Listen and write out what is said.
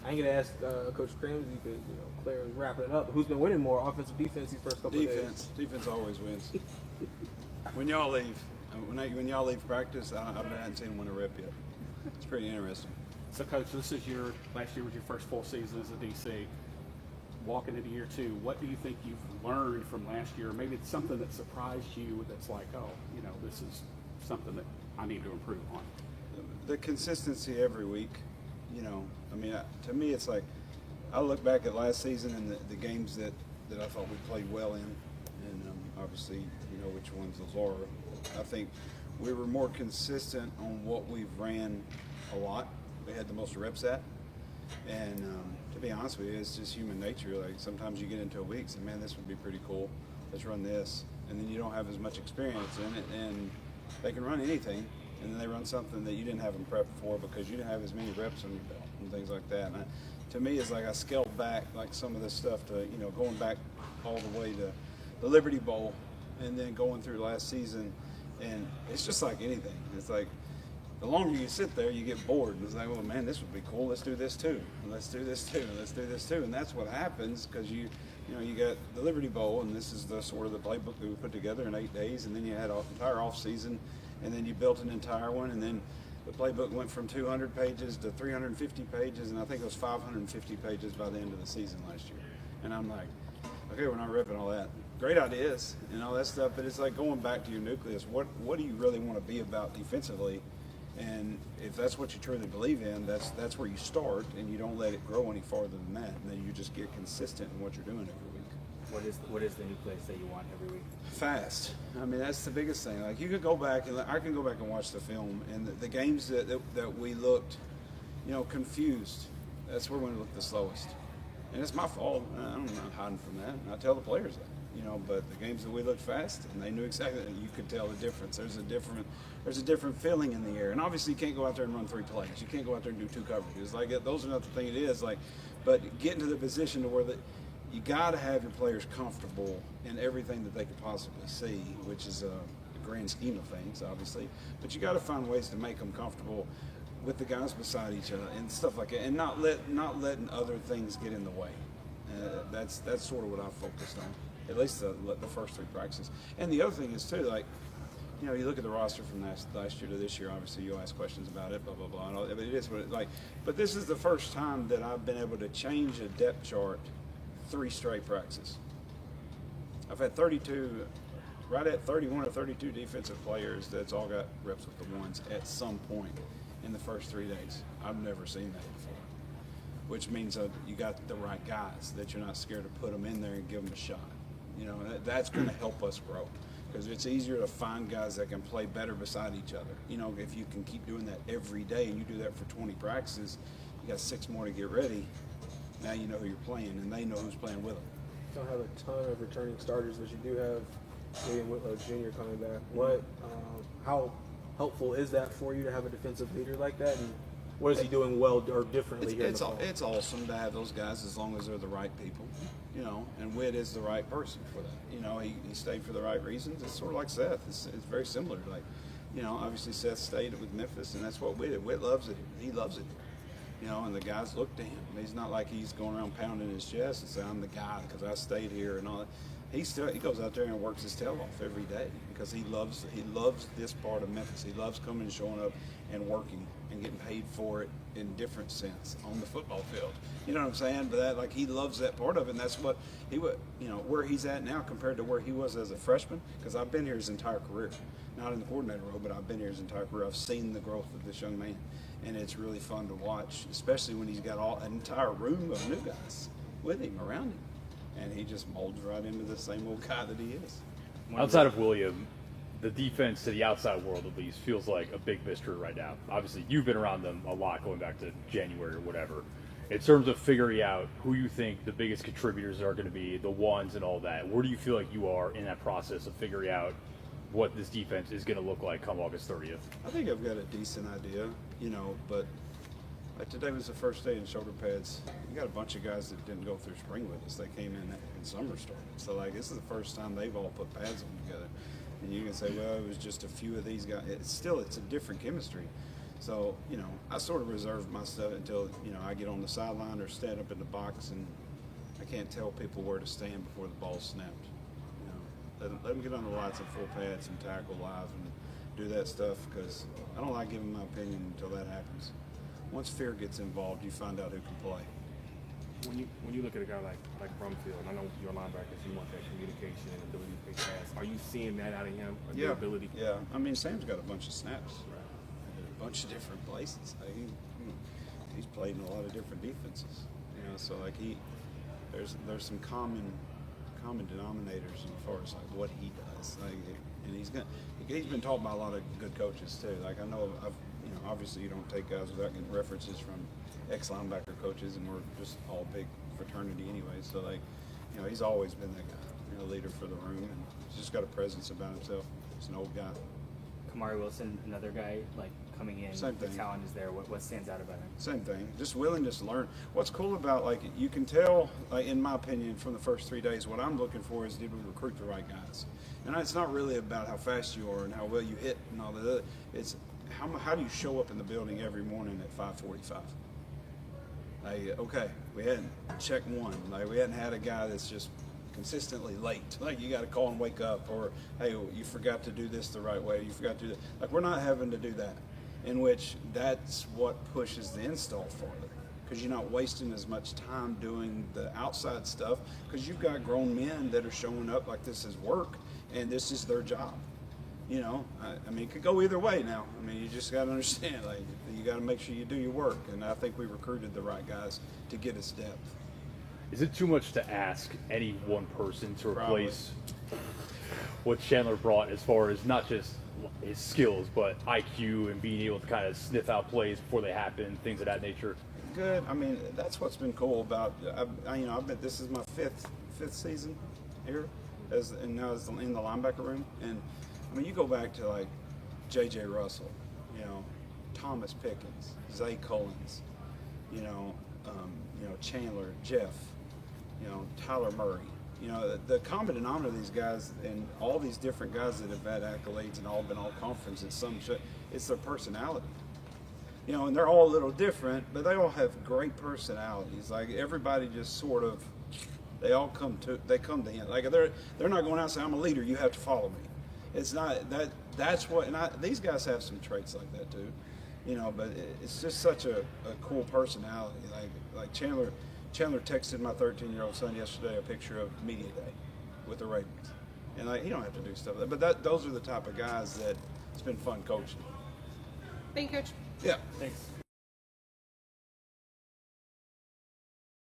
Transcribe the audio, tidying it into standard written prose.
I ain't gonna ask Coach Crams because Claire's wrapping it up. Who's been winning more, offense or defense, these first couple of days? Defense always wins. When y'all leave, when y'all leave practice, I haven't seen them win a rep yet. It's pretty interesting. So, Coach, last year was your first full season as a DC. Walking into year 2, what do you think you've learned from last year? Maybe it's something that surprised you that's like, this is something that I need to improve on. The consistency every week, to me it's like, I look back at last season and the games that I thought we played well in, and obviously you know which ones those are. I think we were more consistent on what we've ran a lot. We had the most reps at, and to be honest with you, it's just human nature. Like sometimes you get into a week and say, man, this would be pretty cool, let's run this, and then you don't have as much experience in it, and they can run anything, and then they run something that you didn't have them prepped for because you didn't have as many reps on your belt and things like that. And to me, it's like I scaled back like some of this stuff to going back all the way to the Liberty Bowl, and then going through last season, and it's just like anything. It's like the longer you sit there, you get bored. And it's like, well, man, this would be cool. Let's do this too. And let's do this too. And let's do this too. And that's what happens because you got the Liberty Bowl, and this is the sort of the playbook that we put together in 8 days, and then you had an entire off season, and then you built an entire one, and then the playbook went from 200 pages to 350 pages, and I think it was 550 pages by the end of the season last year. And I'm like, okay, we're not ripping all that. Great ideas and all that stuff, but it's like going back to your nucleus. What do you really want to be about defensively? And if that's what you truly believe in, that's where you start, and you don't let it grow any farther than that. And then you just get consistent in what you're doing every week. What is the nucleus that you want every week? Fast. I mean, that's the biggest thing. Like you could go back and I can go back and watch the film, and the games that we looked, confused. That's where we looked the slowest, and it's my fault. I'm not hiding from that. I tell the players that. But the games that we looked fast, and they knew exactly. You could tell the difference. There's a different feeling in the air, and obviously you can't go out there and run 3 plays. You can't go out there and do 2 coverages. Like those are not the thing it is. Like, but getting to the position to where you got to have your players comfortable in everything that they could possibly see, which is a grand scheme of things, obviously. But you got to find ways to make them comfortable with the guys beside each other and stuff like that, and not letting other things get in the way. That's sort of what I focused on. At least the first 3 practices. And the other thing is too, like, you look at the roster from last year to this year. Obviously, you'll ask questions about it, blah blah blah. And all, but it is what it like. But this is the first time that I've been able to change a depth chart 3 straight practices. I've had 32, right at 31 or 32 defensive players that's all got reps with the ones at some point in the first 3 days. I've never seen that before. Which means that you got the right guys, that you're not scared to put them in there and give them a shot. That's going to help us grow, because it's easier to find guys that can play better beside each other. If you can keep doing that every day and you do that for 20 practices, you got 6 more to get ready. Now you know who you're playing, and they know who's playing with them. You don't have a ton of returning starters, but you do have William Whitlow Jr. coming back. How helpful is that for you to have a defensive leader like that? And what is he doing well or differently here? It's awesome to have those guys as long as they're the right people, and Whit is the right person for that. He stayed for the right reasons. It's sort of like Seth. It's very similar. Like, obviously Seth stayed with Memphis, and that's what Whit did. Whit loves it. He loves it. And the guys look to him. He's not like he's going around pounding his chest and saying, I'm the guy because I stayed here and all that. He goes out there and works his tail off every day because he loves this part of Memphis. He loves coming and showing up and working and getting paid for it in different sense on the football field. You know what I'm saying? But he loves that part of it, and that's what he would, where he's at now compared to where he was as a freshman. Because I've been here his entire career, not in the coordinator role, but I've been here his entire career. I've seen the growth of this young man, and it's really fun to watch, especially when he's got an entire room of new guys with him around him. And he just molds right into the same old guy that he is. Outside of William, the defense to the outside world at least feels like a big mystery right now. Obviously, you've been around them a lot going back to January or whatever. In terms of figuring out who you think the biggest contributors are going to be, the ones and all that, where do you feel like you are in that process of figuring out what this defense is going to look like come August 30th? I think I've got a decent idea, but like today was the first day in shoulder pads. You got a bunch of guys that didn't go through spring with us. They came in summer started. So this is the first time they've all put pads on together. And you can say, well, it was just a few of these guys. It's a different chemistry. So, you know, I sort of reserve my stuff until, you know, I get on the sideline or stand up in the box, and I can't tell people where to stand before the ball's snapped. You know, let them get on the lights in full pads and tackle live and do that stuff, because I don't like giving my opinion until that happens. Once fear gets involved, you find out who can play. When you look at a guy like Brumfield, I know you're linebackers, you want that communication and ability to play pass. Are you seeing that out of him? Or the ability? Yeah. I mean, Sam's got a bunch of snaps. A bunch of different places. Like he's played in a lot of different defenses. You know, so like there's some common denominators as far as like what he does. Like, and he's been taught by a lot of good coaches too. Like I know obviously you don't take guys without getting references from ex-linebacker coaches, and we're just all big fraternity anyway. So like, you know, he's always been that guy, you know, leader for the room, and he's just got a presence about himself. He's an old guy. Kamari Wilson, another guy like coming in. Same the thing. talent is there. What stands out about him? Same thing. Just willingness to learn. What's cool about, like, you can tell, like, in my opinion, from the first 3 days, what I'm looking for is, did we recruit the right guys? And it's not really about how fast you are and how well you hit and all that. It's how do you show up in the building every morning at 5:45? Like, okay, we hadn't checked one. Like, we hadn't had a guy that's just consistently late. Like, you got to call and wake up, or hey, you forgot to do this the right way. You forgot to do that. Like, we're not having to do that. In which that's what pushes the install farther, because you're not wasting as much time doing the outside stuff, because you've got grown men that are showing up like this is work and this is their job. You know, I mean, it could go either way now. I mean, you just got to understand, like, you got to make sure you do your work, and I think we recruited the right guys to get us depth. Is it too much to ask any one person to Probably. replace what Chandler brought as far as not just his skills, but IQ and being able to kind of sniff out plays before they happen, things of that nature? Good. I mean, that's what's been cool about. I've been. This is my fifth season here, now as in the linebacker room. And I mean, you go back to like J.J. Russell, you know, Thomas Pickens, Zay Collins, you know, Chandler, Jeff, you know, Tyler Murray. You know, the common denominator of these guys and all these different guys that have had accolades and all been all conference in some shit, it's their personality. You know, and they're all a little different, but they all have great personalities. Like, everybody just sort of, they come to him. Like, they're not going out and saying, I'm a leader, you have to follow me. It's not that's what, and these guys have some traits like that too. You know, but it's just such a cool personality. Like Chandler texted my 13-year-old son yesterday a picture of media day with the Ravens, and like, he don't have to do stuff like that. But those are the type of guys that it's been fun coaching. Thank you, Coach. Yeah. Thanks.